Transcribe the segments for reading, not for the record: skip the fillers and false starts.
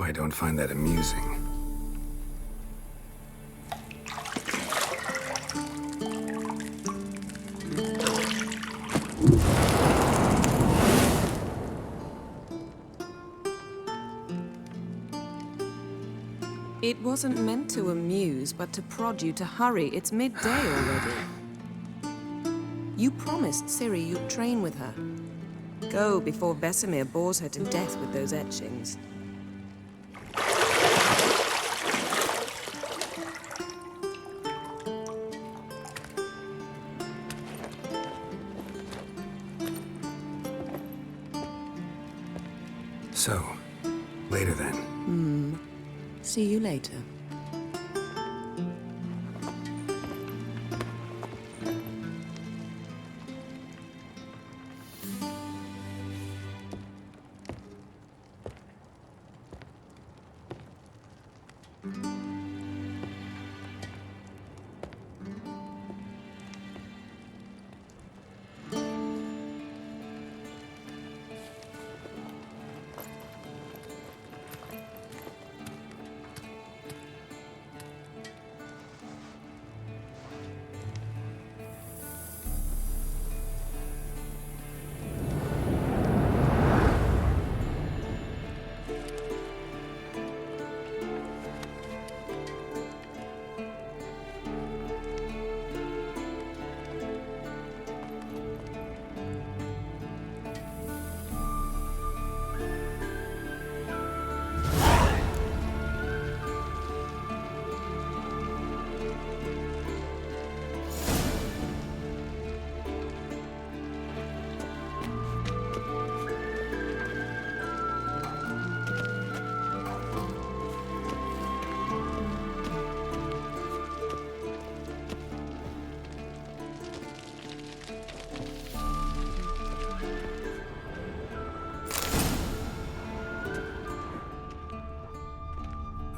I don't find that amusing. It wasn't meant to amuse, but to prod you to hurry. It's midday already. You promised Ciri you'd train with her. Go before Vesemir bores her to death with those etchings. So, later then. See you later.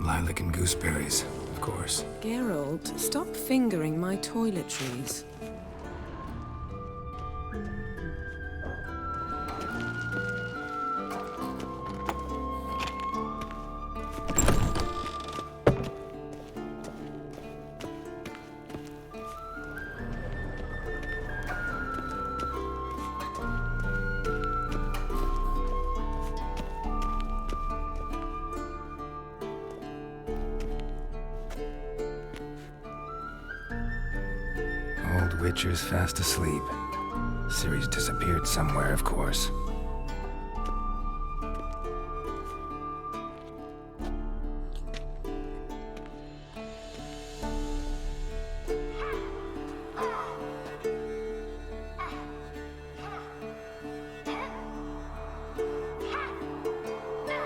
Lilac and gooseberries, of course. Geralt, stop fingering my toiletries. Old Witcher's fast asleep. Ciri's disappeared somewhere, of course.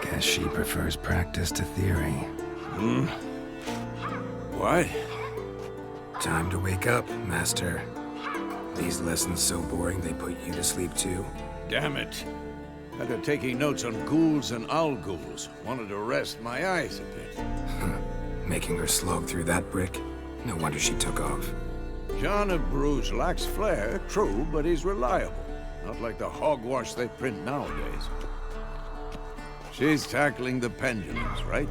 Guess she prefers practice to theory. What? Time to wake up, Master. These lessons so boring they put you to sleep too. Damn it. Had her taking notes on ghouls and owl-ghouls. Wanted to rest my eyes a bit. Making her slog through that brick? No wonder she took off. John of Bruges lacks flair, true, but he's reliable. Not like the hogwash they print nowadays. She's tackling the pendulums, right?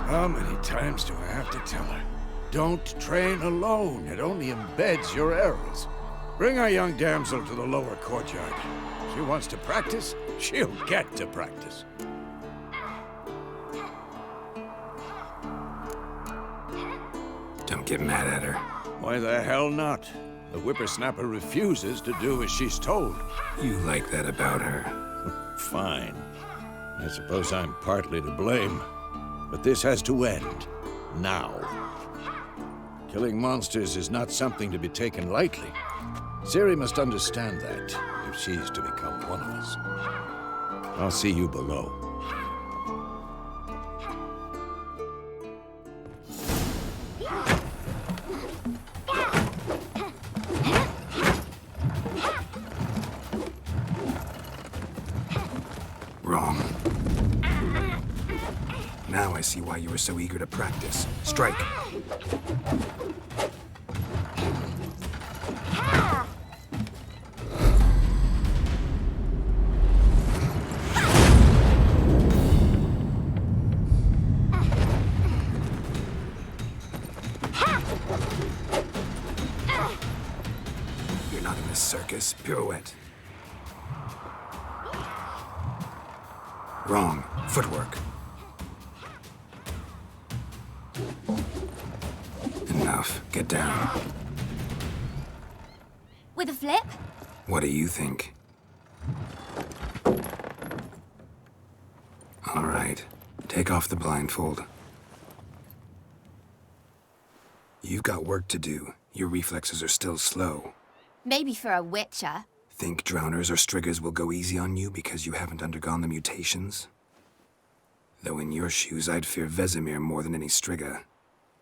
How many times do I have to tell her? Don't train alone. It only embeds your errors. Bring our young damsel to the lower courtyard. She wants to practice, she'll get to practice. Don't get mad at her. Why the hell not? The whippersnapper refuses to do as she's told. You like that about her. Fine. I suppose I'm partly to blame. But this has to end. Now. Killing monsters is not something to be taken lightly. Ciri must understand that, if she's to become one of us. I'll see you below. Wrong. Now I see why you were so eager to practice. Strike. not in this circus. Pirouette. Wrong. Footwork. Enough. Get down. With a flip? What do you think? All right. Take off the blindfold. You've got work to do. Your reflexes are still slow. Maybe for a witcher. Think drowners or striggers will go easy on you because you haven't undergone the mutations? Though in your shoes, I'd fear Vesemir more than any strigger.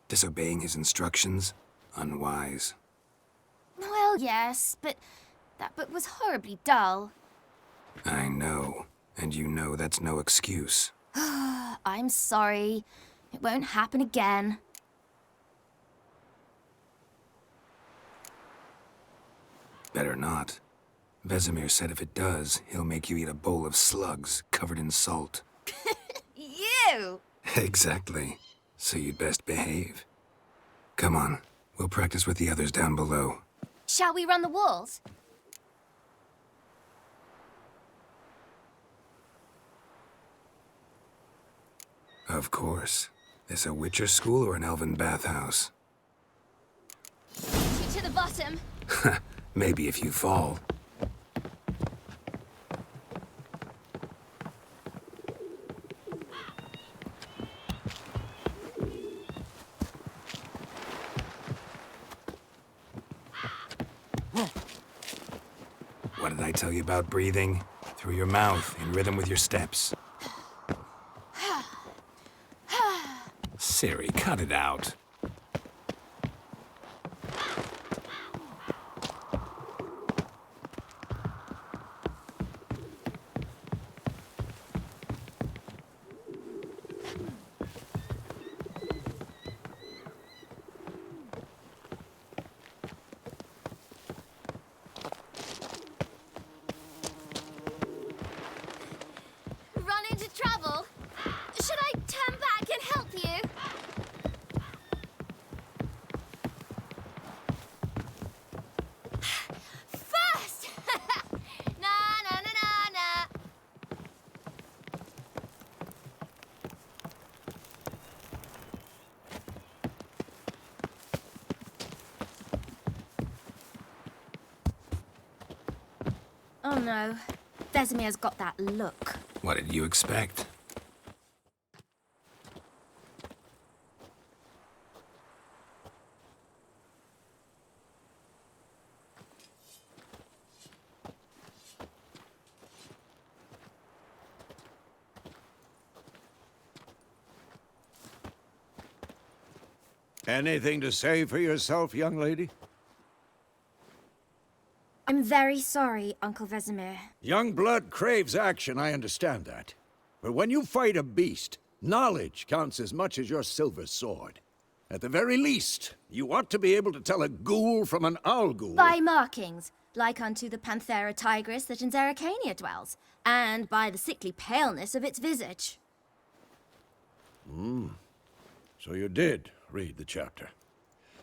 Disobeying his instructions? Unwise. Well, yes, but that book was horribly dull. I know. And you know that's no excuse. I'm sorry. It won't happen again. Better not. Vesemir said if it does, he'll make you eat a bowl of slugs covered in salt. You! Exactly. So you'd best behave. Come on. We'll practice with the others down below. Shall we run the walls? Of course. This a Witcher school or an elven bathhouse? To the bottom. Maybe if you fall. What did I tell you about breathing? Through your mouth, in rhythm with your steps. Siri, cut it out. Run into trouble? Should I turn back and help you? First! Na na na na na. Oh no. Vesemir's got that look. What did you expect? Anything to say for yourself, young lady? I'm very sorry, Uncle Vesemir. Young blood craves action, I understand that. But when you fight a beast, knowledge counts as much as your silver sword. At the very least, you ought to be able to tell a ghoul from an owl ghoul. By markings, like unto the Panthera tigris that in Zerrikania dwells, and by the sickly paleness of its visage. So you did read the chapter.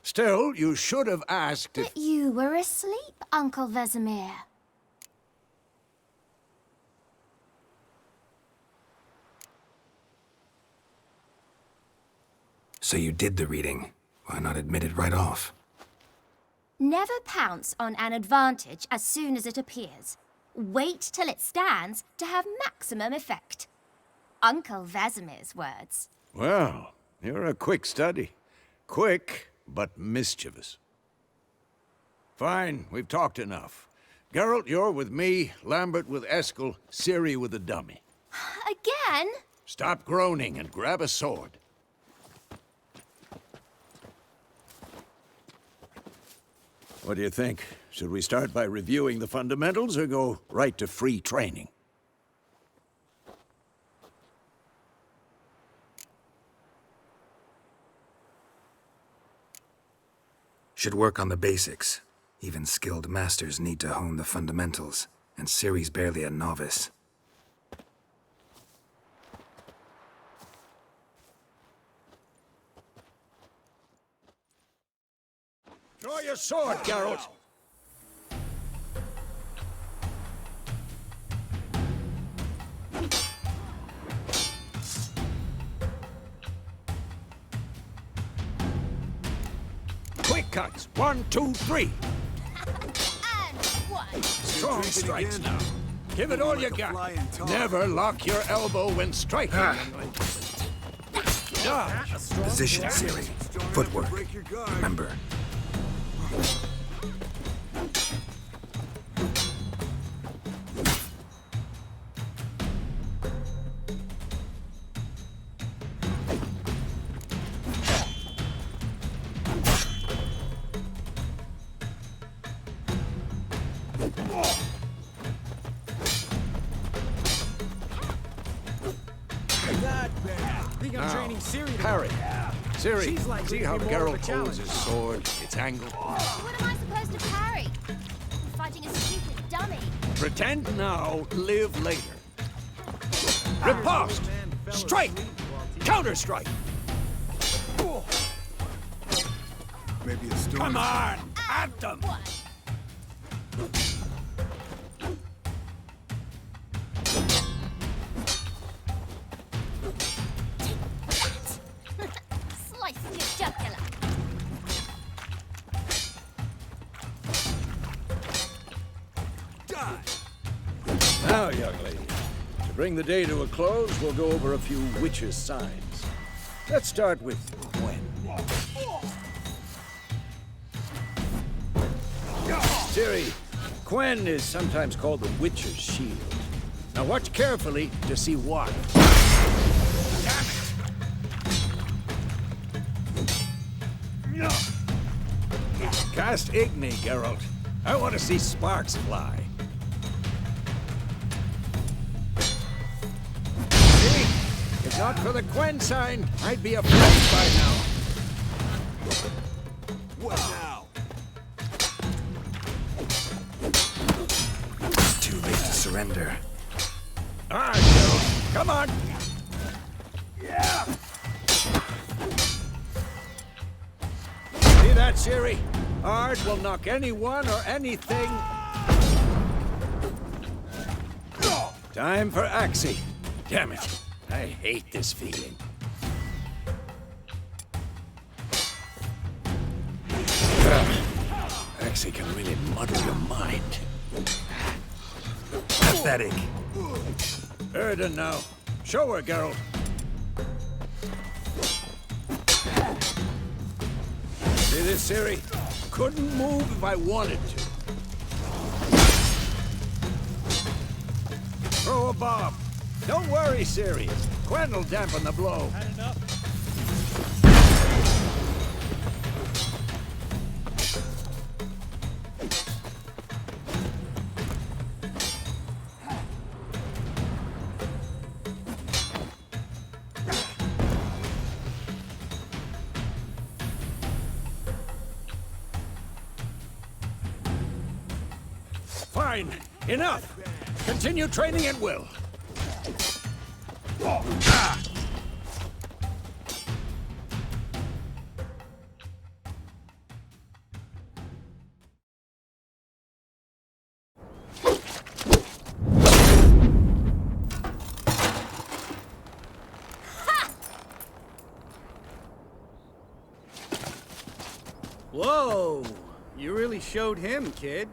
Still, you should have asked if... But you were asleep, Uncle Vesemir. So you did the reading. Why not admit it right off? Never pounce on an advantage as soon as it appears. Wait till it stands to have maximum effect. Uncle Vesemir's words. Well, you're a quick study. Quick, but mischievous. Fine, we've talked enough. Geralt, you're with me, Lambert with Eskel, Ciri with the dummy. Again? Stop groaning and grab a sword. What do you think? Should we start by reviewing the fundamentals or go right to free training? Should work on the basics. Even skilled masters need to hone the fundamentals, and Ciri's barely a novice. Draw your sword, Geralt! uppercuts. 1, 2, 3. And one. Strong strikes again? now. Give it all you like a got. flying tar. Never lock your elbow when striking. Dodge. Position, Siri. Footwork. Break your guard. Remember. Not bad. Think I'm Now, training Siri. parry. Siri, She's likely see to how be more of a Geralt holds challenge. his sword, its angle? What am I supposed to parry? I'm fighting a stupid dummy. Pretend now, live later. Riposte! Strike! Counter-strike! Maybe a storm. Come on! At them! One. Slice your jugular. Now, young lady, to bring the day to a close, we'll go over a few witches' signs. Let's start with Gwen. Ciri, Gwen is sometimes called the Witcher's Shield. Now watch carefully to see why. Cast Igni, Geralt. I want to see sparks fly. See? If not for the Gwen sign, I'd be afraid by now. What now? Too late to surrender. All right, Geralt. Come on. Yeah. See that, Ciri? Art will knock anyone or anything. Time for Axie. Damn it. I hate this feeling. Axie can really muddle your mind. Pathetic. Erden now. Show her, Geralt. See this, Ciri? Couldn't move if I wanted to. Throw a bomb. Don't worry, Ciri. Gwen will dampen the blow. Had enough? Fine. Enough. Continue training at will. Whoa! You really showed him, kid.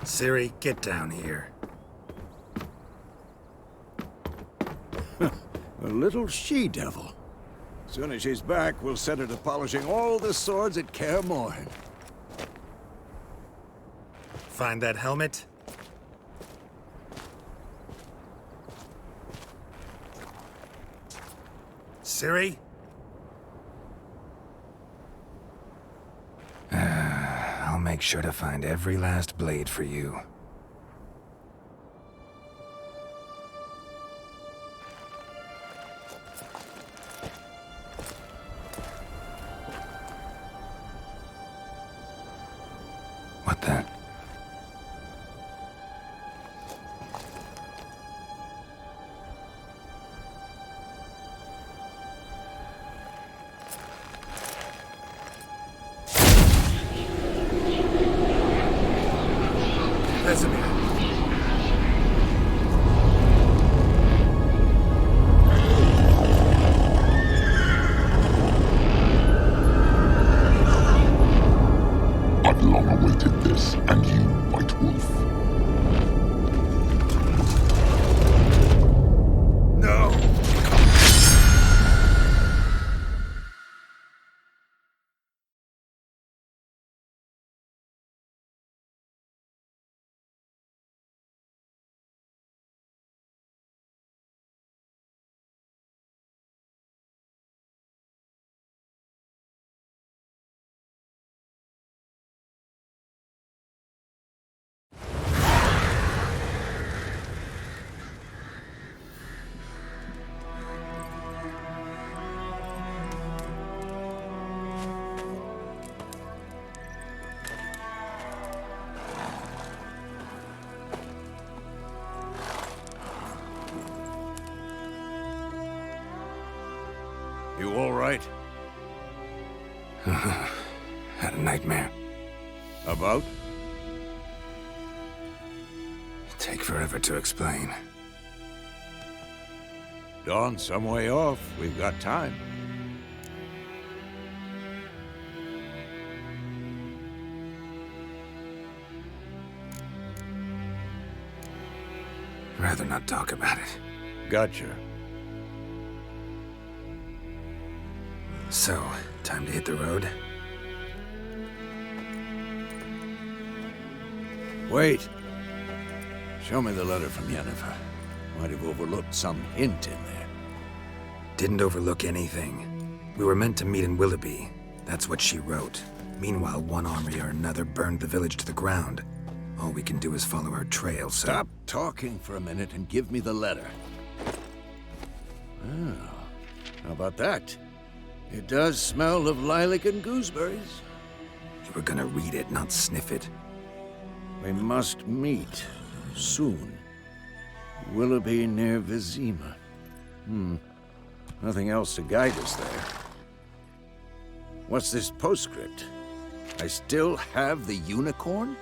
Siri, get down here. A little she-devil. Soon as she's back, we'll set her to polishing all the swords at Kaer Morhen. Find that helmet? Siri? I'll make sure to find every last blade for you. What the? Vesemir. justice, and you, White Wolf. No! You all right? Had a nightmare. About? Take forever to explain. Dawn's some way off. We've got time. Rather not talk about it. Gotcha. So, time to hit the road? Wait. Show me the letter from Yennefer. Might have overlooked some hint in there. Didn't overlook anything. We were meant to meet in Willoughby. That's what she wrote. Meanwhile, one army or another burned the village to the ground. All we can do is follow her trail, so... Stop talking for a minute and give me the letter. Oh, how about that? It does smell of lilac and gooseberries. You were gonna read it, not sniff it. We must meet soon. Willoughby near Vizima. Nothing else to guide us there. What's this postscript? I still have the unicorn?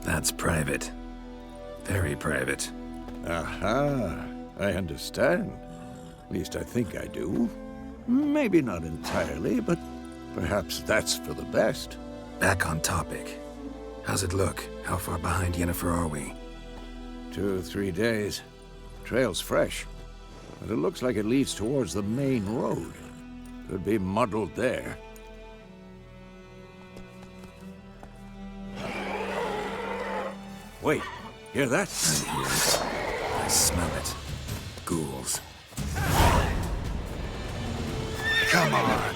That's private. Very private. Aha, I understand. At least I think I do. Maybe not entirely, but perhaps that's for the best. Back on topic. How's it look? How far behind Yennefer are we? 2 or 3 days. Trail's fresh, but it looks like it leads towards the main road. Could be muddled there. Wait, hear that? I hear it. I smell it. Ghouls. Come on!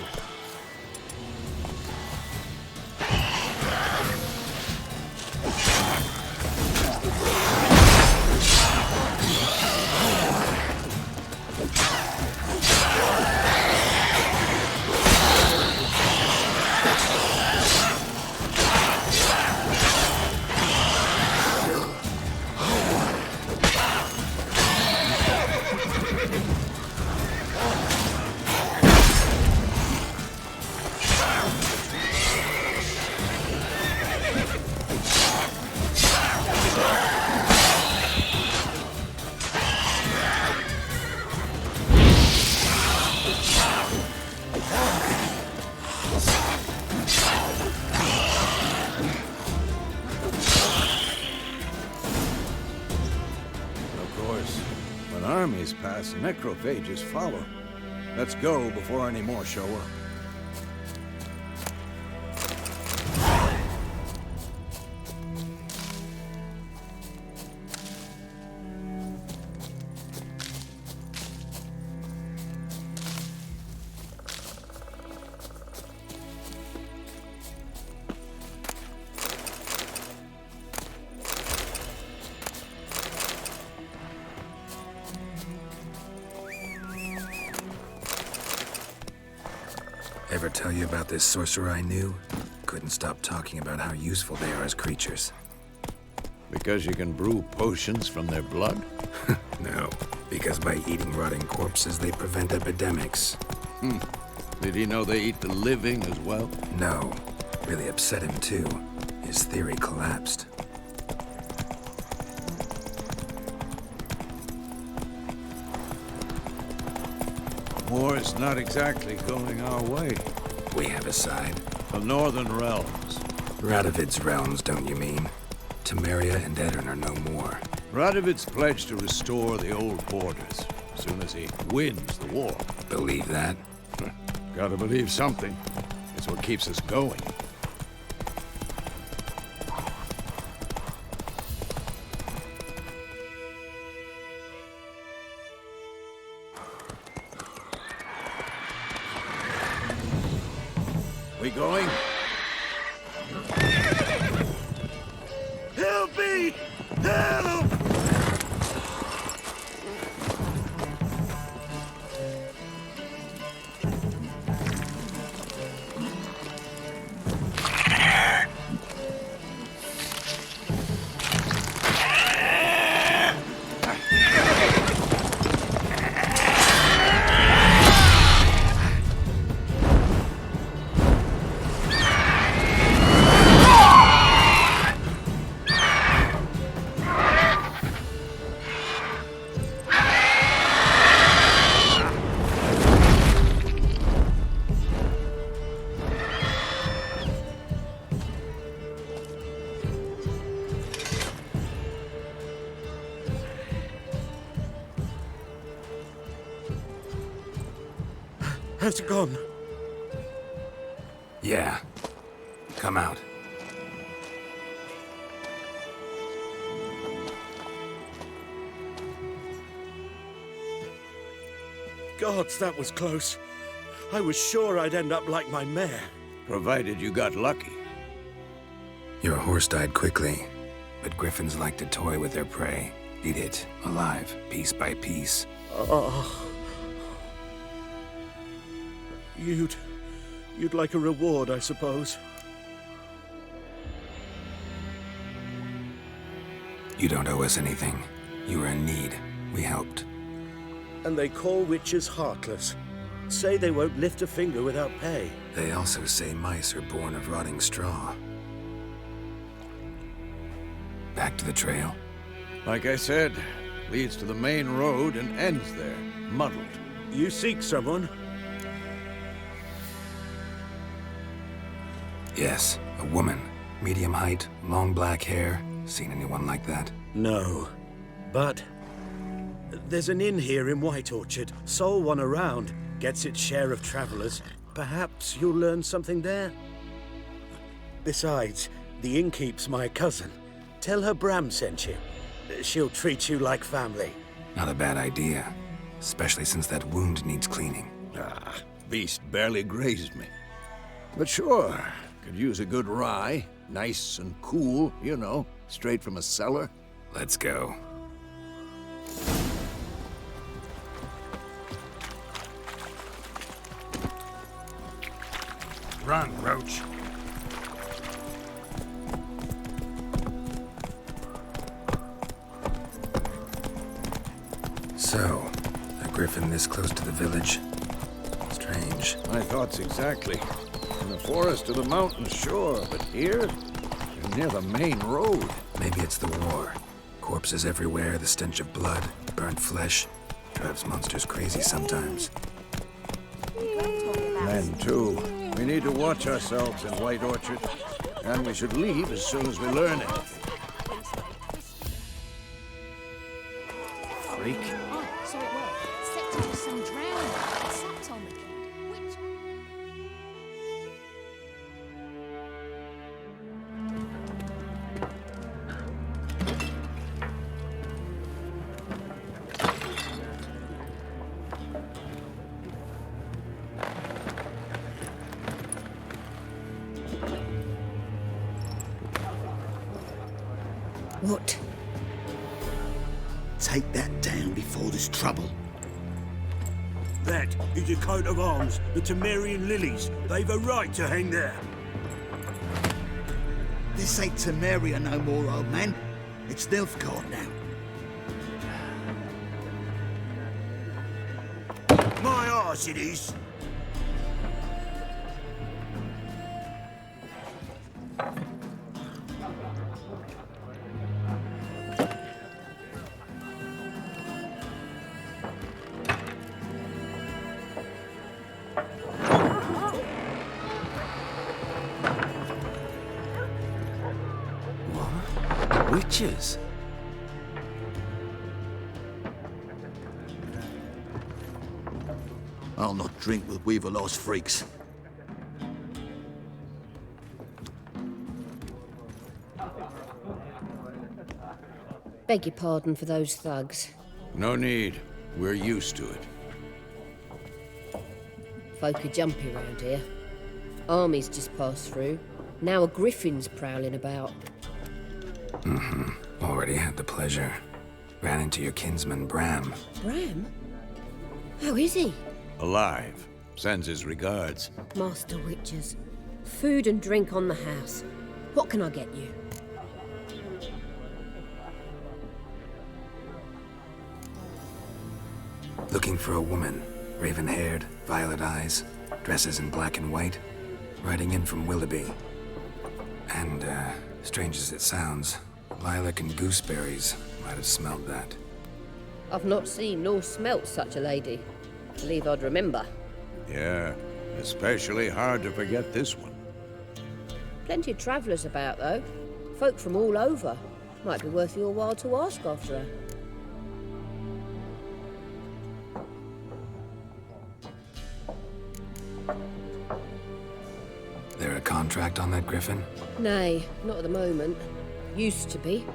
Armies pass, necrophages follow. Let's go before any more show up. Ever tell you about this sorcerer I knew? Couldn't stop talking about how useful they are as creatures. Because you can brew potions from their blood? No, because by eating rotting corpses, they prevent epidemics. Did he know they eat the living as well? No. Really upset him, too. His theory collapsed. War's not exactly going our way. We have a side. The Northern Realms. Radovid's realms, don't you mean? Temeria and Edirn are no more. Radovid's pledged to restore the old borders as soon as he wins the war. Believe that? Gotta believe something. It's what keeps us going. We going? Help me! Help! How's it gone? Yeah. Come out. Gods, that was close. I was sure I'd end up like my mare. Provided you got lucky. Your horse died quickly, but griffins like to toy with their prey. Eat it, alive, piece by piece. Oh. You'd like a reward, I suppose. You don't owe us anything. You were in need. We helped. And they call witches heartless. Say they won't lift a finger without pay. They also say mice are born of rotting straw. Back to the trail? Like I said, leads to the main road and ends there, muddled. You seek someone? Yes, a woman. Medium height, long black hair. Seen anyone like that? No. But there's an inn here in White Orchard. Sole one around. Gets its share of travelers. Perhaps you'll learn something there. Besides, the innkeep's my cousin. Tell her Bram sent you. She'll treat you like family. Not a bad idea. Especially since that wound needs cleaning. Ah, beast barely grazed me. But sure, could use a good rye. Nice and cool, you know, straight from a cellar. Let's go. Run, Roach. So, a griffin this close to the village? Strange. My thoughts exactly. In the forest or the mountains, sure, but here? You're near the main road. Maybe it's the war. Corpses everywhere, the stench of blood, burnt flesh. Drives monsters crazy sometimes. Men, too. We need to watch ourselves in White Orchard. And we should leave as soon as we learn it. Freak. Oh, so it worked. Set to do some drowning. Sat on the kid. Which... What? Take that down before there's trouble. That is a coat of arms, the Temerian lilies. They've a right to hang there. This ain't Temeria no more, old man. It's Nilfgaard now. My arse it is. Witches? I'll not drink with Weaverlaw's freaks. Beg your pardon for those thugs. No need. We're used to it. Folk are jumpy round here. Armies just passed through. Now a griffin's prowling about. Already had the pleasure. Ran into your kinsman, Bram. Bram? How is he? Alive. Sends his regards. Master Witches. Food and drink on the house. What can I get you? Looking for a woman. Raven-haired, violet eyes, dresses in black and white. Riding in from Willoughby. And, strange as it sounds, lilac and gooseberries might have smelled that. I've not seen nor smelt such a lady. Believe I'd remember. Yeah, especially hard to forget this one. Plenty of travellers about, though. Folk from all over. Might be worth your while to ask after her. There a contract on that griffin? Nay, not at the moment. Used to be.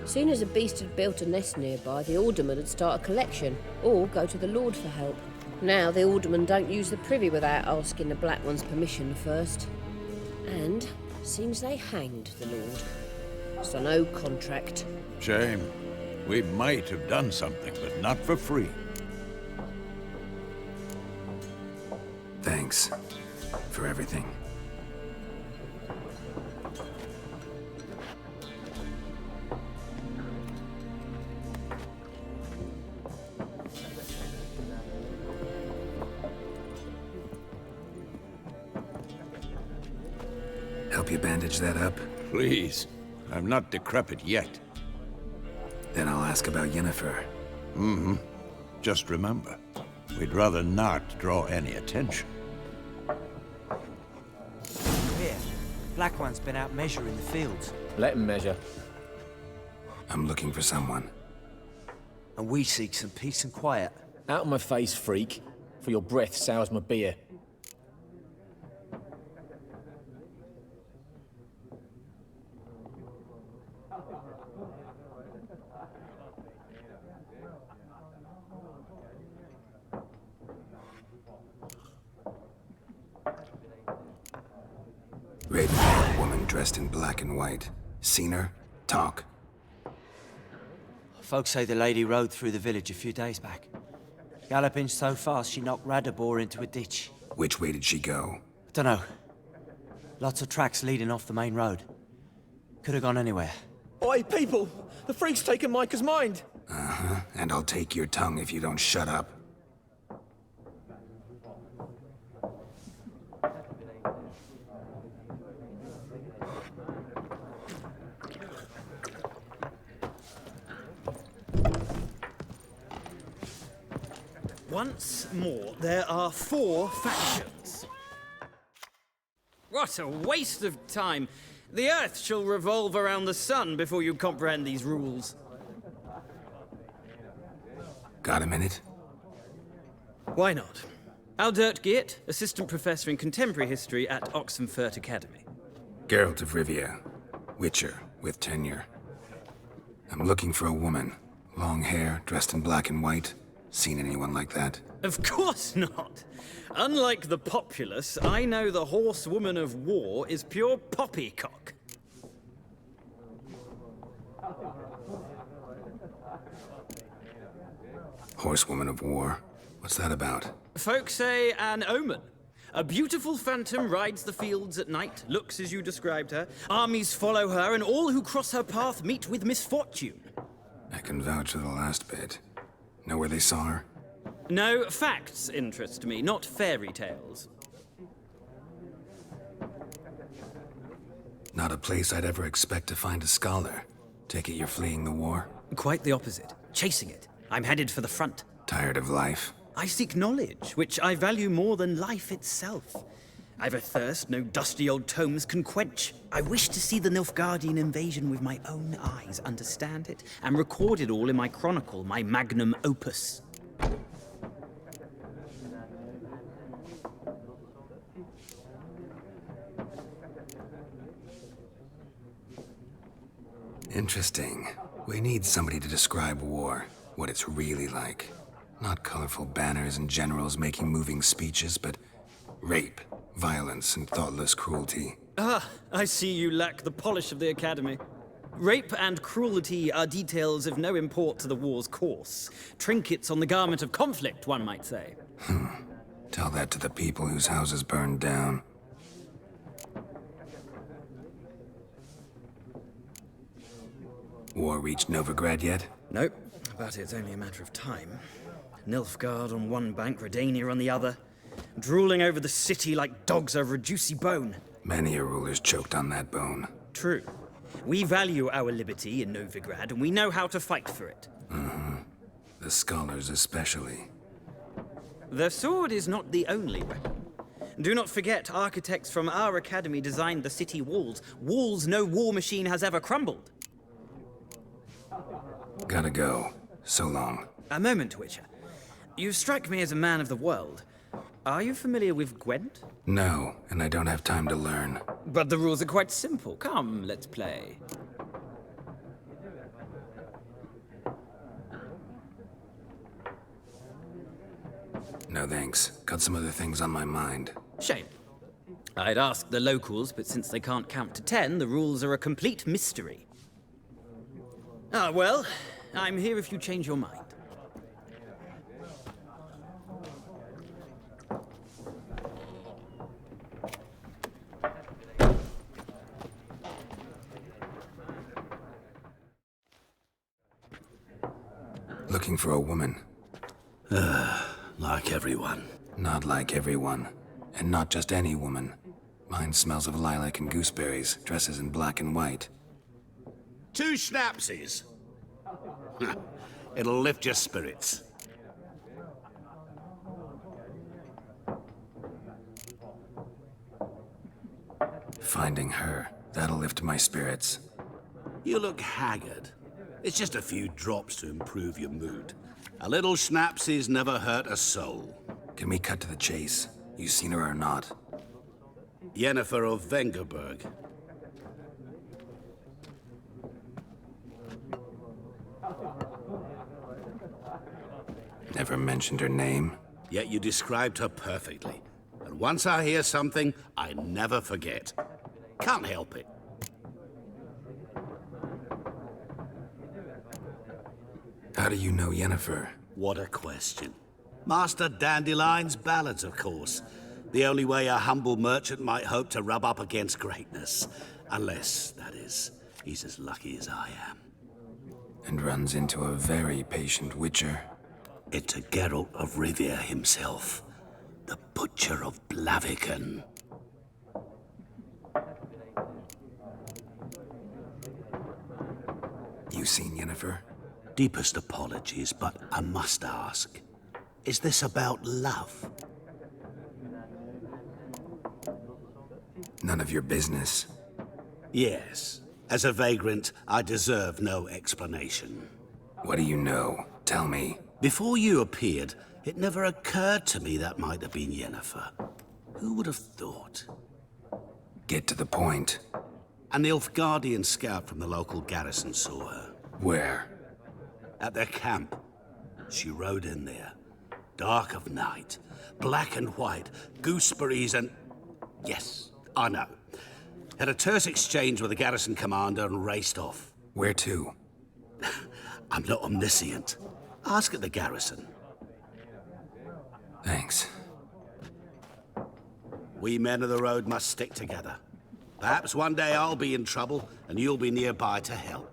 Soon as a beast had built a nest nearby, the alderman would start a collection, or go to the Lord for help. Now the alderman don't use the privy without asking the Black One's permission first. And seems they hanged the Lord. So no contract. Shame. We might have done something, but not for free. Thanks. For everything. Help you bandage that up? Please. I'm not decrepit yet. Then I'll ask about Yennefer. Just remember, we'd rather not draw any attention. Here. Black One's been out measuring the fields. Let him measure. I'm looking for someone. And we seek some peace and quiet. Out of my face, freak. For your breath sours my beer. Raven-haired woman dressed in black and white. Seen her? Talk. Folks say the lady rode through the village a few days back. Galloping so fast she knocked Radabor into a ditch. Which way did she go? Dunno. Lots of tracks leading off the main road. Could have gone anywhere. Oi, people! The freak's taken Micah's mind! And I'll take your tongue if you don't shut up. Once more, there are 4 factions. What a waste of time. The Earth shall revolve around the sun before you comprehend these rules. Got a minute? Why not? Aldert Geert, Assistant Professor in Contemporary History at Oxenfurt Academy. Geralt of Rivia. Witcher, with tenure. I'm looking for a woman. Long hair, dressed in black and white. Seen anyone like that? Of course not. Unlike the populace, I know the horsewoman of war is pure poppycock. Horsewoman of war? What's that about? Folk say an omen. A beautiful phantom rides the fields at night, looks as you described her. Armies follow her, and all who cross her path meet with misfortune. I can vouch for the last bit. Know where they saw her? No, facts interest me, not fairy tales. Not a place I'd ever expect to find a scholar. Take it you're fleeing the war? Quite the opposite. Chasing it. I'm headed for the front. Tired of life? I seek knowledge, which I value more than life itself. I've a thirst no dusty old tomes can quench. I wish to see the Nilfgaardian invasion with my own eyes, understand it, and record it all in my chronicle, my magnum opus. Interesting. We need somebody to describe war, what it's really like. Not colorful banners and generals making moving speeches, but rape, violence, and thoughtless cruelty. Ah, I see you lack the polish of the Academy. Rape and cruelty are details of no import to the war's course. Trinkets on the garment of conflict, one might say. Tell that to the people whose houses burned down. War reached Novigrad yet? Nope, but it's only a matter of time. Nilfgaard on one bank, Redania on the other, drooling over the city like dogs over a juicy bone. Many a ruler's choked on that bone. True. We value our liberty in Novigrad, and we know how to fight for it. The scholars especially. The sword is not the only weapon. Do not forget, architects from our academy designed the city walls. Walls no war machine has ever crumbled. Gotta go. So long. A moment, Witcher. You strike me as a man of the world. Are you familiar with Gwent? No, and I don't have time to learn. But the rules are quite simple. Come, let's play. No thanks. Got some other things on my mind. Shame. I'd ask the locals, but since they can't count to 10, the rules are a complete mystery. Ah, well, I'm here if you change your mind. Looking for a woman. Like everyone. Not like everyone. And not just any woman. Mine smells of lilac and gooseberries, dresses in black and white. 2 schnapsies. It'll lift your spirits. Finding her, that'll lift my spirits. You look haggard. It's just a few drops to improve your mood. A little schnapsies never hurt a soul. Can we cut to the chase? You seen her or not? Yennefer of Vengerberg. Never mentioned her name. Yet you described her perfectly. And once I hear something, I never forget. Can't help it. How do you know Yennefer? What a question. Master Dandelion's ballads, of course. The only way a humble merchant might hope to rub up against greatness. Unless, that is, he's as lucky as I am. And runs into a very patient witcher. It's a Geralt of Rivia himself. The Butcher of Blaviken. You seen Yennefer? Deepest apologies, but I must ask. Is this about love? None of your business. Yes. As a vagrant, I deserve no explanation. What do you know? Tell me. Before you appeared, it never occurred to me that might have been Yennefer. Who would have thought? Get to the point. A Nilfgaardian scout from the local garrison saw her. Where? At their camp. She rode in there. Dark of night. Black and white. Gooseberries and... Yes, I know. Had a terse exchange with the garrison commander and raced off. Where to? I'm not omniscient. Ask at the garrison. Thanks. We men of the road must stick together. Perhaps one day I'll be in trouble and you'll be nearby to help.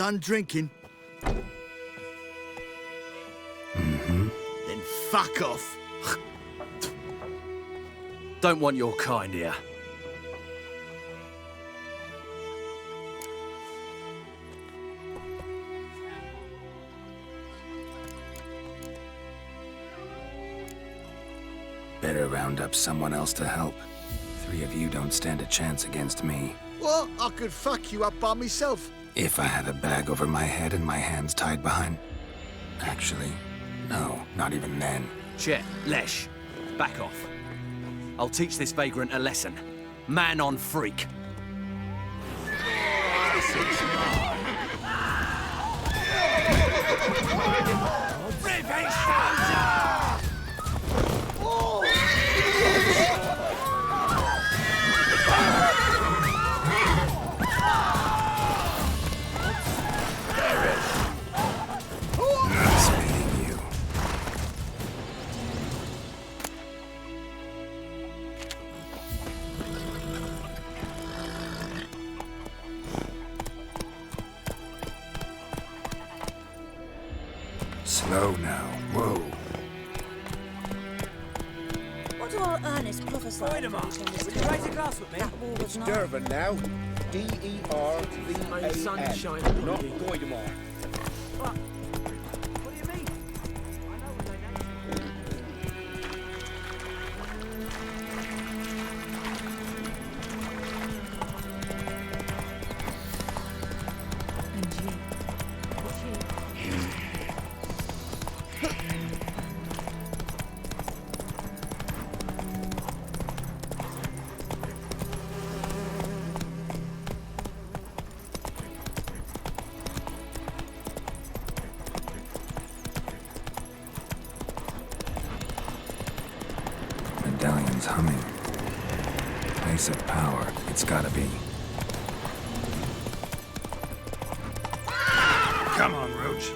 done drinking? Mm-hmm. Then fuck off. Don't want your kind here. Better round up someone else to help. 3 of you don't stand a chance against me. Well, I could fuck you up by myself. If I had a bag over my head and my hands tied behind... Actually, no, not even then. Chet, Lesh, back off. I'll teach this vagrant a lesson. Man on freak. Nice meeting you. Slow now. Whoa. What do our earnest prophesy? Wait a minute. Would you raise a glass with me? It's Durban now. D-E-R-V-A-N. Sunshine. Not Goidemar. What do you mean? I know what they name. And you? What's you? Medallion's humming. Place of power. It's gotta be. Come on, Roach.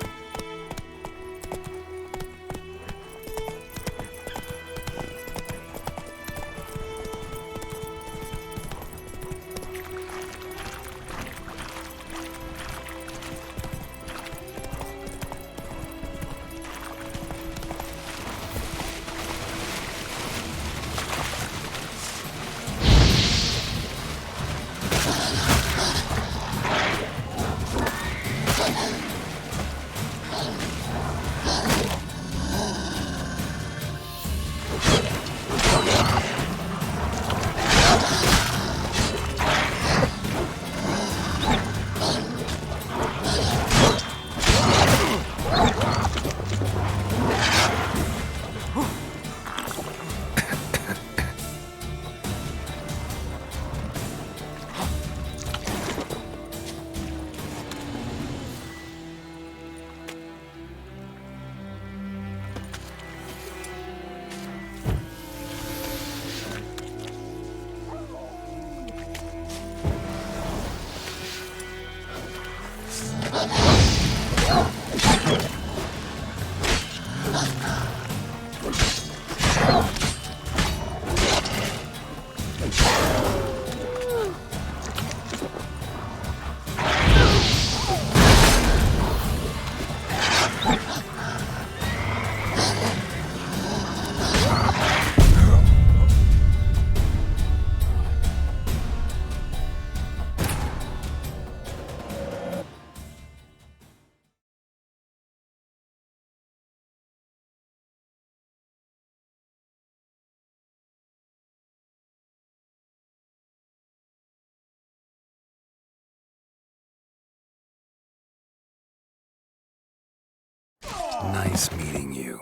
Nice meeting you.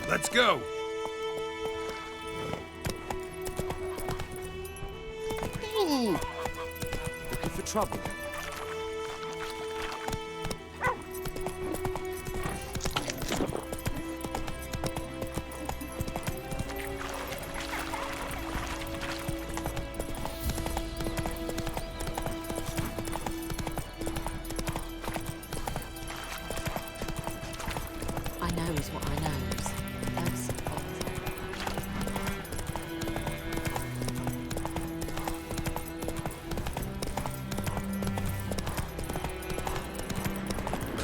Let's go. Looking for trouble. I knows what I knows. That's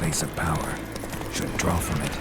place of power. Should draw from it.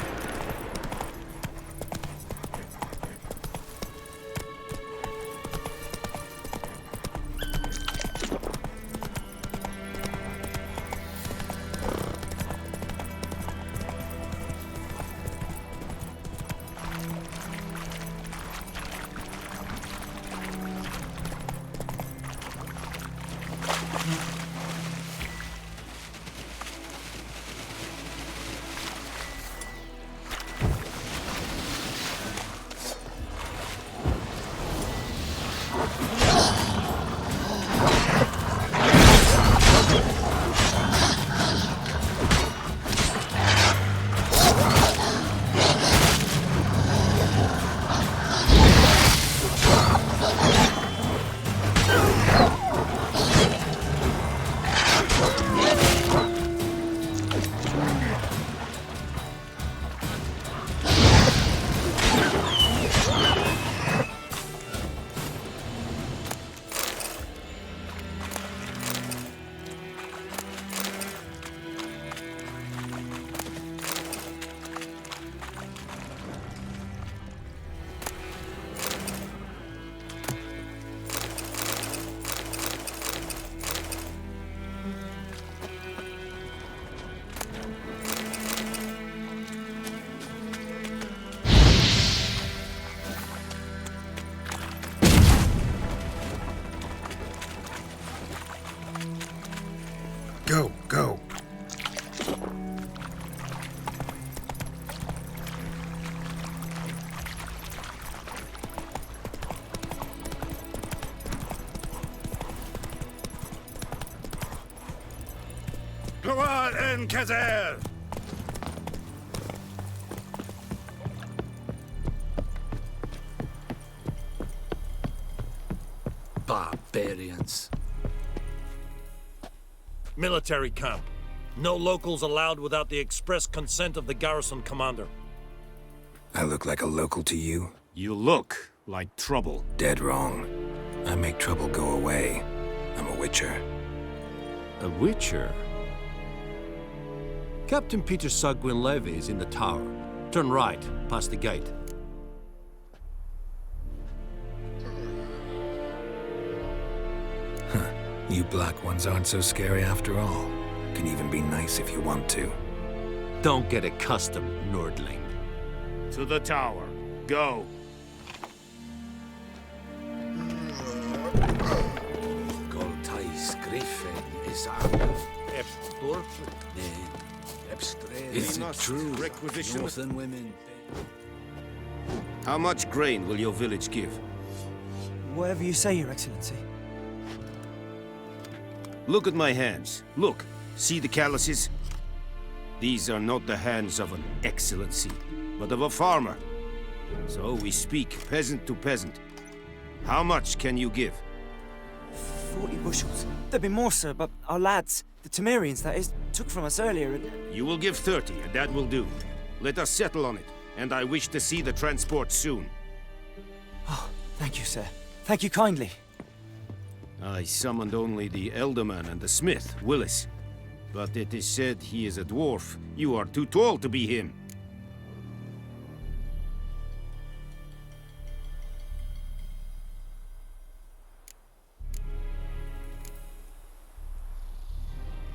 Go, go. Gloire en Kazer! Barbarians. Military camp. No locals allowed without the express consent of the garrison commander. I look like a local to you? You look like trouble. Dead wrong. I make trouble go away. I'm a witcher. A witcher? Captain Peter Sagwin Levy is in the tower. Turn right, past the gate. Huh. You black ones aren't so scary after all. Can even be nice if you want to. Don't get accustomed, Nordling. To the tower. Go. Goltais Griffin is Is it true? Requisition. Northern women. How much grain will your village give? Whatever you say, Your Excellency. Look at my hands. Look. See the calluses? These are not the hands of an excellency, but of a farmer. So we speak peasant to peasant. How much can you give? 40 bushels. There'd be more, sir, but our lads, the Temerians, that is, took from us earlier and... You will give 30, and that will do. Let us settle on it, and I wish to see the transport soon. Oh, thank you, sir. Thank you kindly. I summoned only the Elderman and the smith, Willis. But it is said he is a dwarf. You are too tall to be him.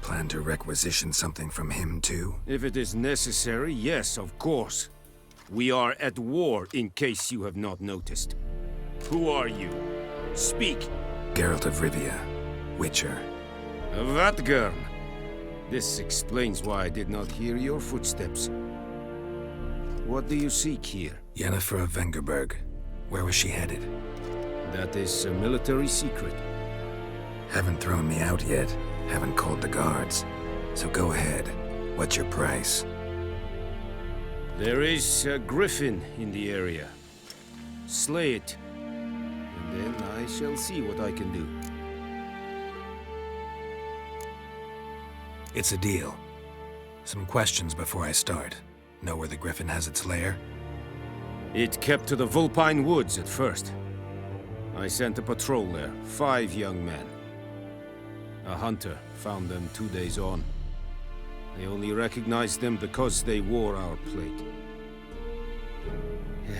Plan to requisition something from him, too? If it is necessary, yes, of course. We are at war, in case you have not noticed. Who are you? Speak! Geralt of Rivia, Witcher. Vatgern! This explains why I did not hear your footsteps. What do you seek here? Yennefer of Vengerberg. Where was she headed? That is a military secret. Haven't thrown me out yet. Haven't called the guards. So go ahead. What's your price? There is a griffin in the area. Slay it. And then I shall see what I can do. It's a deal. Some questions before I start. Know where the griffin has its lair? It kept to the Vulpine Woods at first. I sent a patrol there, 5 young men. A hunter found them 2 days on. I only recognized them because they wore our plate.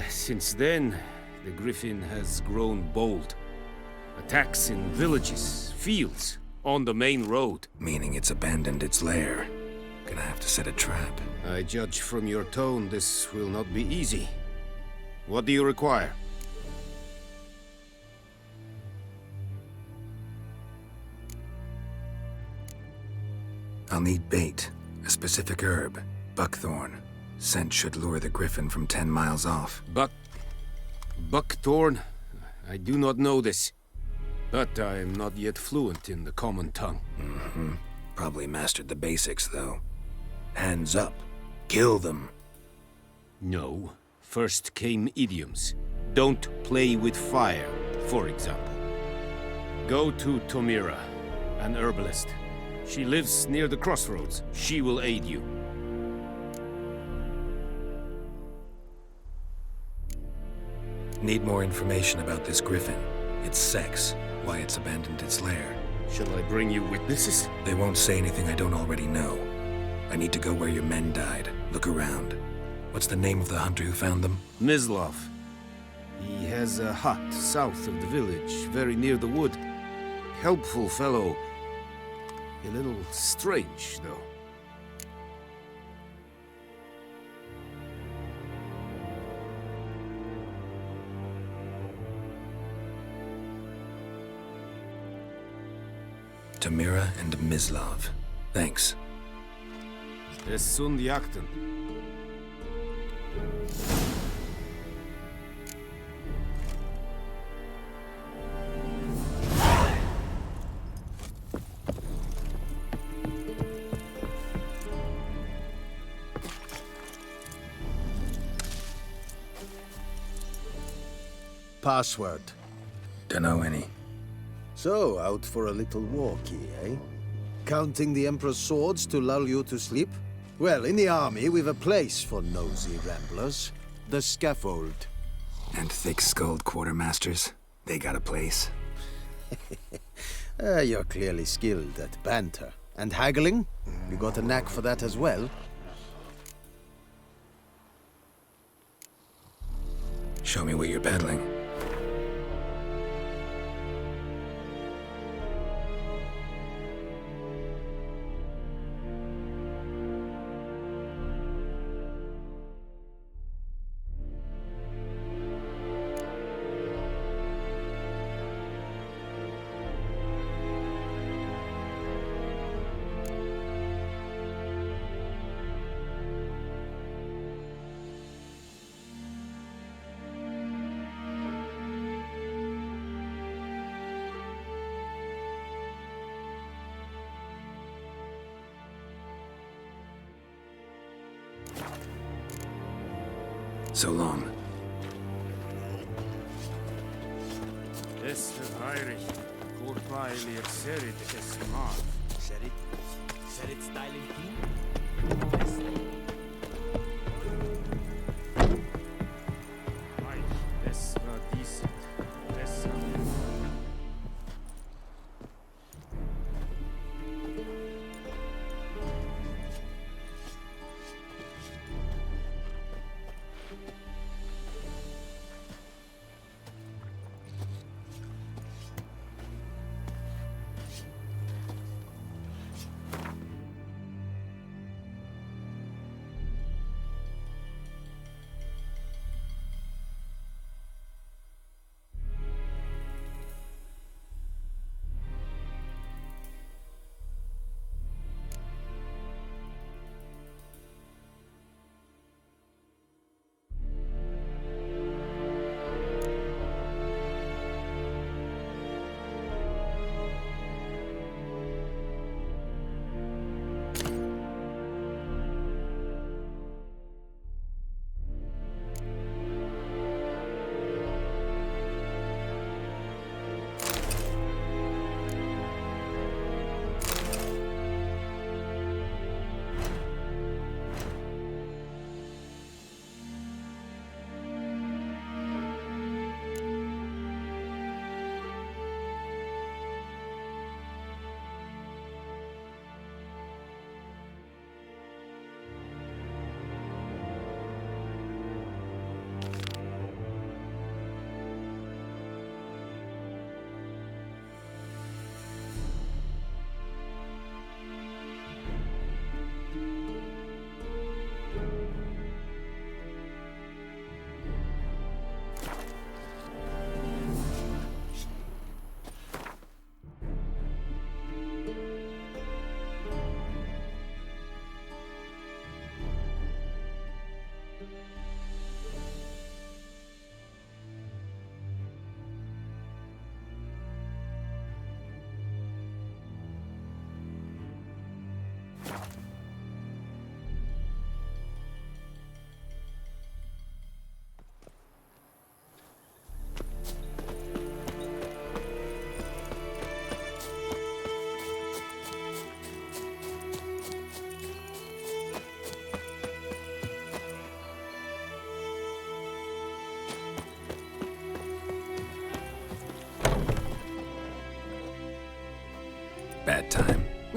Since then, the Griffin has grown bold. Attacks in villages, fields, on the main road. Meaning it's abandoned its lair. Gonna have to set a trap. I judge from your tone this will not be easy. What do you require? I'll need bait, a specific herb, buckthorn. Scent should lure the Griffin from 10 miles off. Buckthorn? I do not know this. But I am not yet fluent in the common tongue. Mm-hmm. Probably mastered the basics, though. Hands up. Kill them. No. First came idioms. Don't play with fire, for example. Go to Tomira, an herbalist. She lives near the crossroads. She will aid you. Need more information about this Griffin. Its sex, why it's abandoned its lair. Shall I bring you witnesses? They won't say anything I don't already know. I need to go where your men died. Look around. What's the name of the hunter who found them? Mislav. He has a hut south of the village, very near the wood. Helpful fellow. A little strange, though. Tamira and Mislav. Thanks. Es sunt jakten. Password. Dunno any. So, out for a little walkie, eh? Counting the Emperor's swords to lull you to sleep? Well, in the army, we've a place for nosy ramblers. The scaffold. And thick-skulled quartermasters. They got a place. You're clearly skilled at banter. And haggling? You got a knack for that as well? Show me what you're peddling. So long.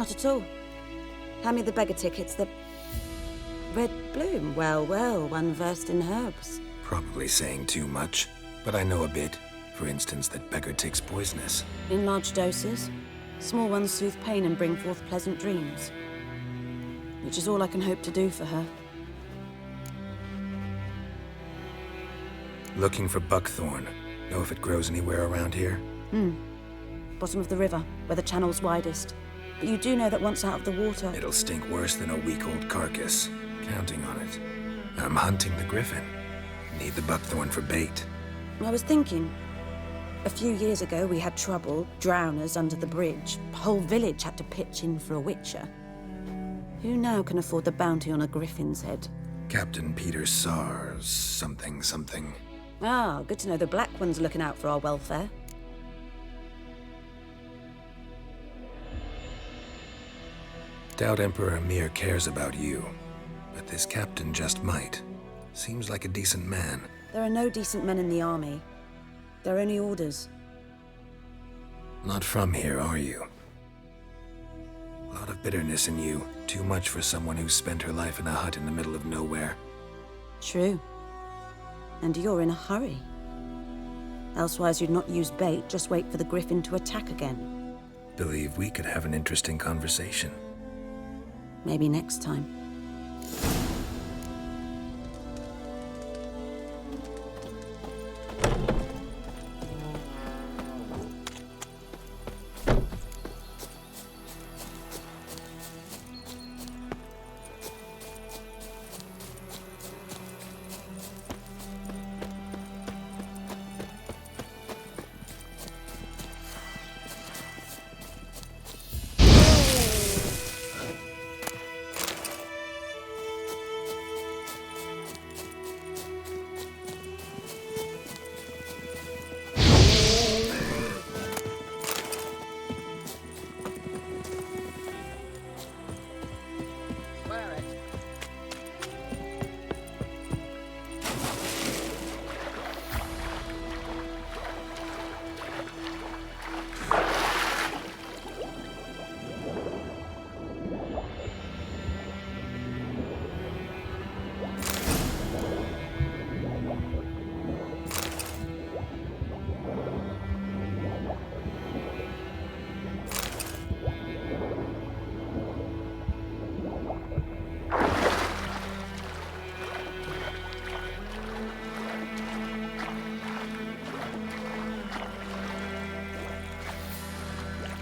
Not at all. Hand me the beggar tickets, the... Red bloom. Well, well, one versed in herbs. Probably saying too much, but I know a bit. For instance, that beggar tick's poisonous. In large doses. Small ones soothe pain and bring forth pleasant dreams. Which is all I can hope to do for her. Looking for buckthorn. Know if it grows anywhere around here? Bottom of the river, where the channel's widest. But you do know that once out of the water... It'll stink worse than a week-old carcass. Counting on it. I'm hunting the griffin. Need the buckthorn for bait. I was thinking... A few years ago, we had trouble, drowners under the bridge. The whole village had to pitch in for a witcher. Who now can afford the bounty on a griffin's head? Captain Peter Sars, something. Ah, good to know the Black One's looking out for our welfare. Doubt Emperor Emir cares about you, but this captain just might. Seems like a decent man. There are no decent men in the army. They're only orders. Not from here, are you? A lot of bitterness in you. Too much for someone who's spent her life in a hut in the middle of nowhere. True. And you're in a hurry. Elsewise you'd not use bait, just wait for the griffin to attack again. Believe we could have an interesting conversation. Maybe next time.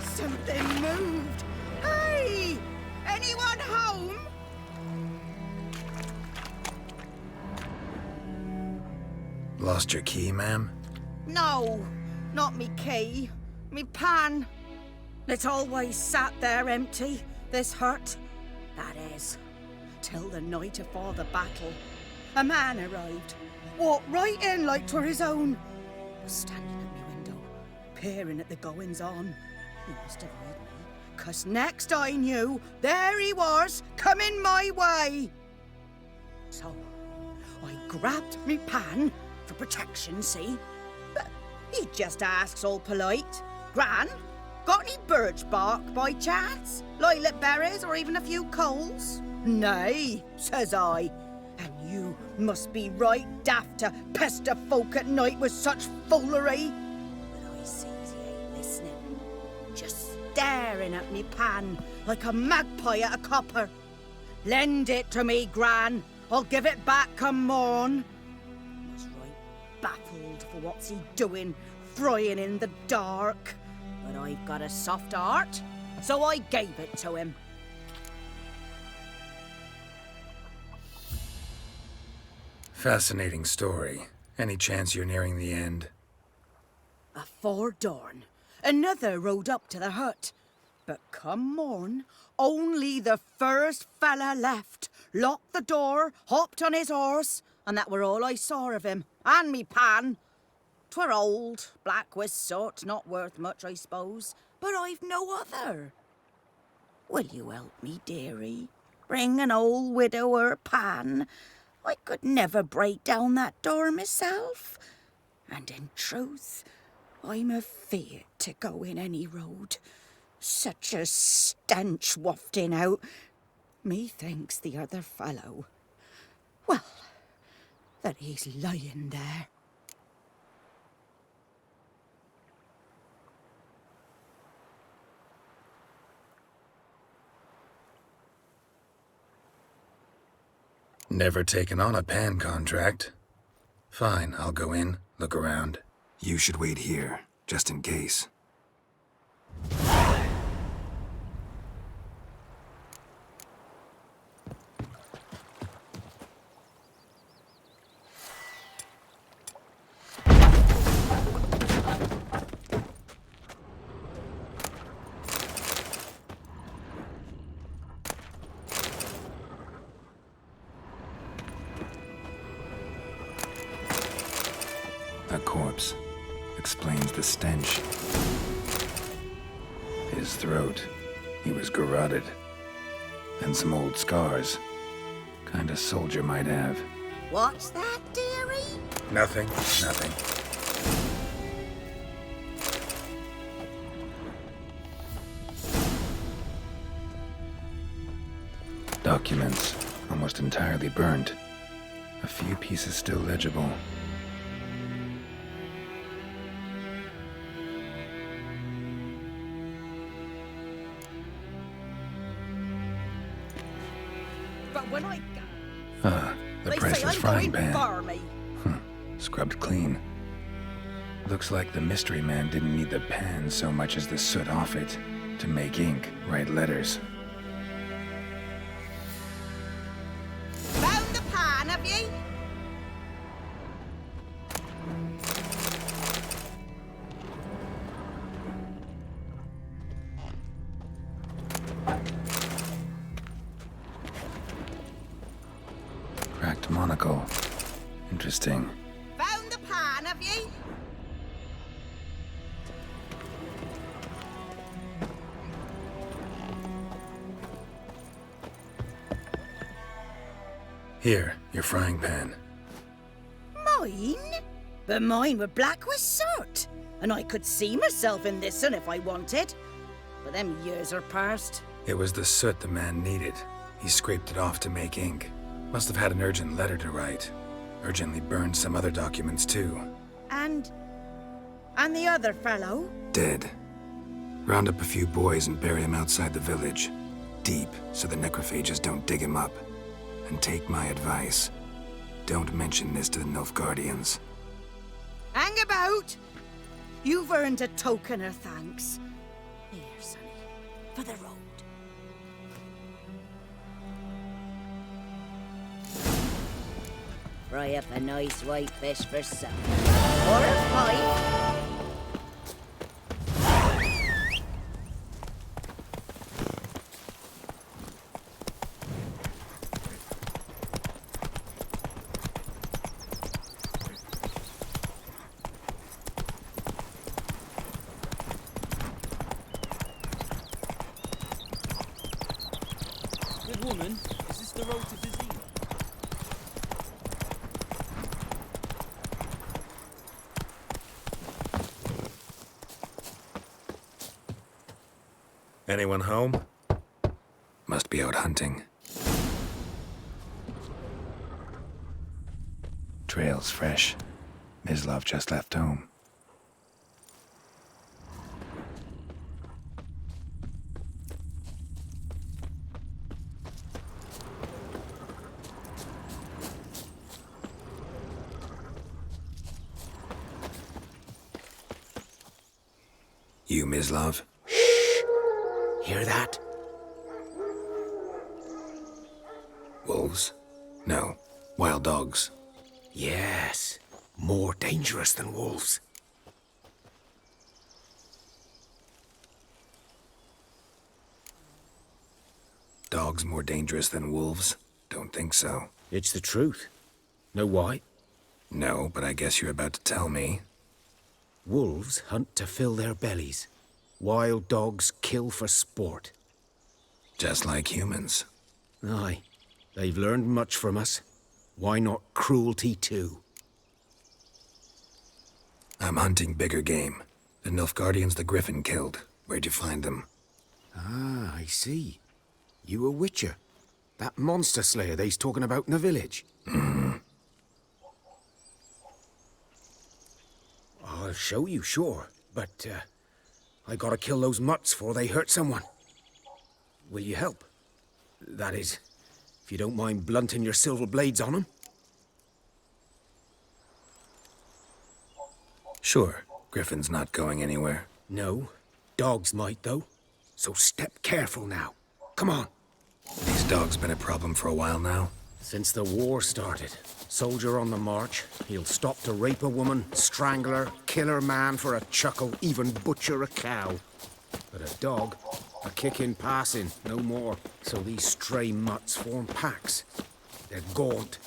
Something moved! Hey! Anyone home? Lost your key, ma'am? No, not me key. Me pan. It's always sat there empty, this hut. That is, till the night afore the battle. A man arrived, walked right in like 'twere his own. Was standing at me window, peering at the goings-on. He must have heard me, 'cause next I knew, there he was, coming my way. So, I grabbed me pan, for protection, see? But he just asks all polite, Gran, got any birch bark by chance? Lilac berries or even a few coals? Nay, says I. And you must be right daft to pester folk at night with such foolery. But I sees he ain't listening. Just staring at me pan like a magpie at a copper. Lend it to me, Gran. I'll give it back come morn. Was right baffled for what's he doing, frying in the dark. But I've got a soft heart, so I gave it to him. Fascinating story. Any chance you're nearing the end? Afore dawn, another rode up to the hut. But come morn, only the first fella left, locked the door, hopped on his horse, and that were all I saw of him, and me pan. 'Twere old, black with soot, not worth much, I suppose, but I've no other. Will you help me, dearie? Bring an old widower pan. I could never break down that door myself. And in truth, I'm afeard to go in any road. Such a stench wafting out. Methinks the other fellow, well, that he's lying there. Never taken on a pan contract. Fine, I'll go in, look around. You should wait here, just in case. A corpse explains the stench. His throat, he was garroted. And some old scars. Kind of soldier might have. What's that, dearie? Nothing, nothing. Documents, almost entirely burnt. A few pieces still legible. But when I Ah, the they say precious I'm frying going pan. barmy. Scrubbed clean. Looks like the mystery man didn't need the pan so much as the soot off it to make ink, write letters. Found the pan, have ye? Cracked monocle. Interesting. Found the pan, have ye? Here, your frying pan. Mine? But mine were black with soot. And I could see myself in this one if I wanted. But them years are past. It was the soot the man needed. He scraped it off to make ink. Must have had an urgent letter to write. Urgently burned some other documents too. And the other fellow? Dead. Round up a few boys and bury him outside the village. Deep, so the necrophages don't dig him up. And take my advice. Don't mention this to the Nilfgaardians. Hang about! You've earned a token of thanks. Here, sonny, for the road. Fry up a nice white fish for supper. Or a pipe. Good woman, is this the road to Vizima? Anyone home? Must be out hunting. Trail's fresh. Mislav just left home. You, Mislav? Hear that? Wolves? No. Wild dogs. Yes. More dangerous than wolves. Dogs more dangerous than wolves? Don't think so. It's the truth. Know why? No, but I guess you're about to tell me. Wolves hunt to fill their bellies. Wild dogs kill for sport. Just like humans. Aye. They've learned much from us. Why not cruelty too? I'm hunting bigger game. The Nilfgaardians the Griffin killed. Where'd you find them? Ah, I see. You a witcher. That monster slayer they's talking about in the village. I'll show you, sure. But, I gotta kill those mutts before they hurt someone. Will you help? That is, if you don't mind blunting your silver blades on them. Sure. Griffin's not going anywhere. No. Dogs might, though. So step careful now. Come on. These dogs been a problem for a while now? Since the war started. Soldier on the march. He'll stop to rape a woman, strangle her, kill her man for a chuckle, even butcher a cow. But a dog, a kick in passing, no more. So these stray mutts form packs. They're gaunt,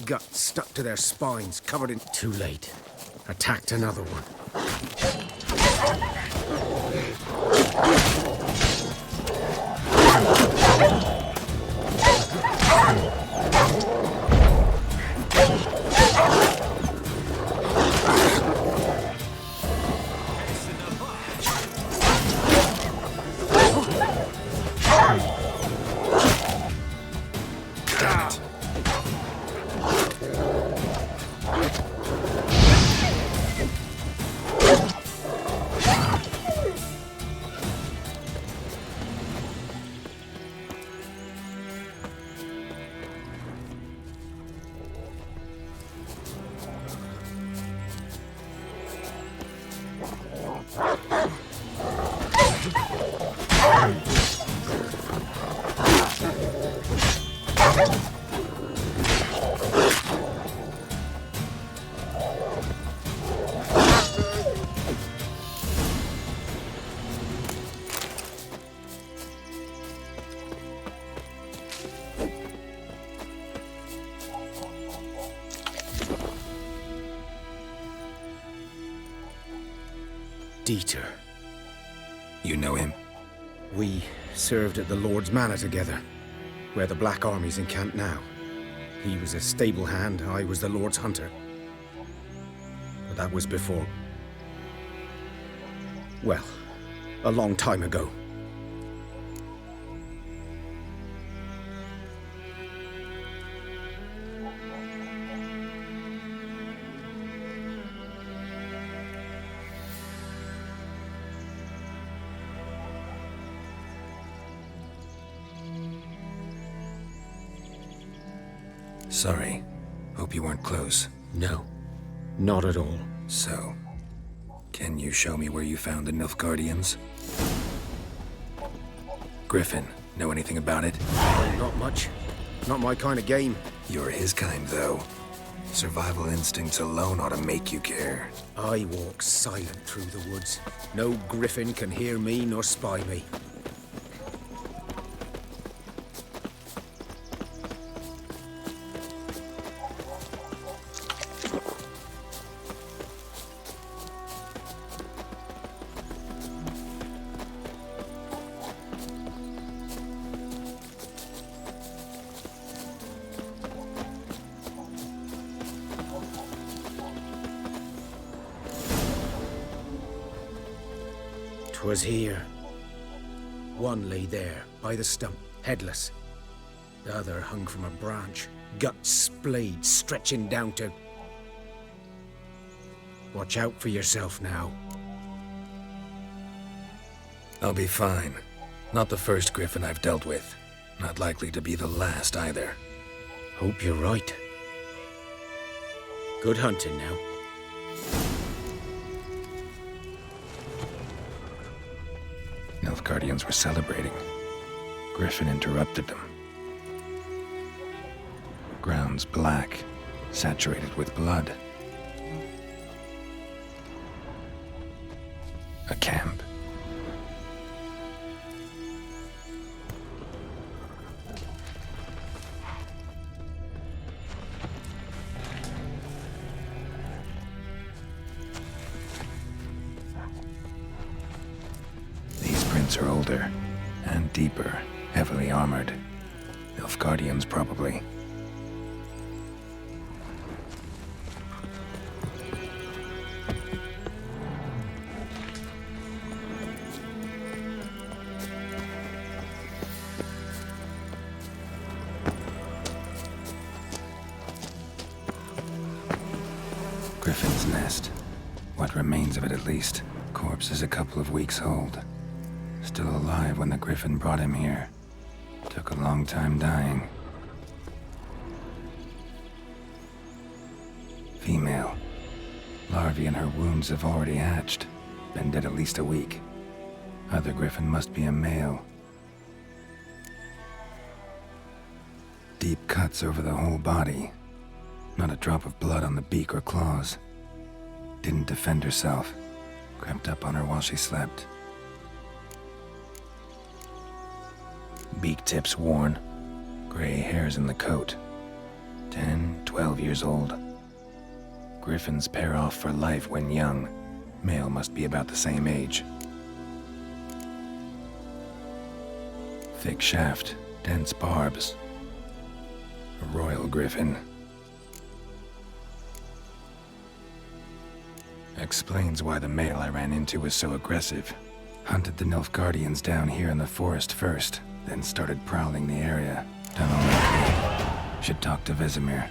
guts stuck to their spines, covered in... Too late. Attacked another one. Dieter. You know him? We served at the Lord's Manor together, where the Black Army's encamped now. He was a stable hand, I was the Lord's hunter. But that was before... well, a long time ago. Sorry. Hope you weren't close. No, not at all. So, can you show me where you found the Nilfgaardians? Griffin, know anything about it? Not much. Not my kind of game. You're his kind, though. Survival instincts alone ought to make you care. I walk silent through the woods. No griffin can hear me nor spy me. Was here. One lay there, by the stump, headless. The other hung from a branch, guts splayed, stretching down to... Watch out for yourself now. I'll be fine. Not the first griffin I've dealt with. Not likely to be the last, either. Hope you're right. Good hunting now. Nilfgaardians were celebrating. Griffin interrupted them. Ground's black, saturated with blood. A camp. Are older and deeper, heavily armored. Nilfgaardians, probably. Griffin's nest. What remains of it, at least. Corpse is a couple of weeks old. Still alive when the Griffin brought him here. Took a long time dying. Female. Larvae in her wounds have already hatched. Been dead at least a week. Other Griffin must be a male. Deep cuts over the whole body. Not a drop of blood on the beak or claws. Didn't defend herself. Crept up on her while she slept. Beak tips worn. Gray hairs in the coat. 10, 12 years old. Griffins pair off for life when young. Male must be about the same age. Thick shaft, dense barbs. A royal griffin. Explains why the male I ran into was so aggressive. Hunted the Nilfgaardians down here in the forest first, then started prowling the area. Done all I could. Should talk to Vesemir.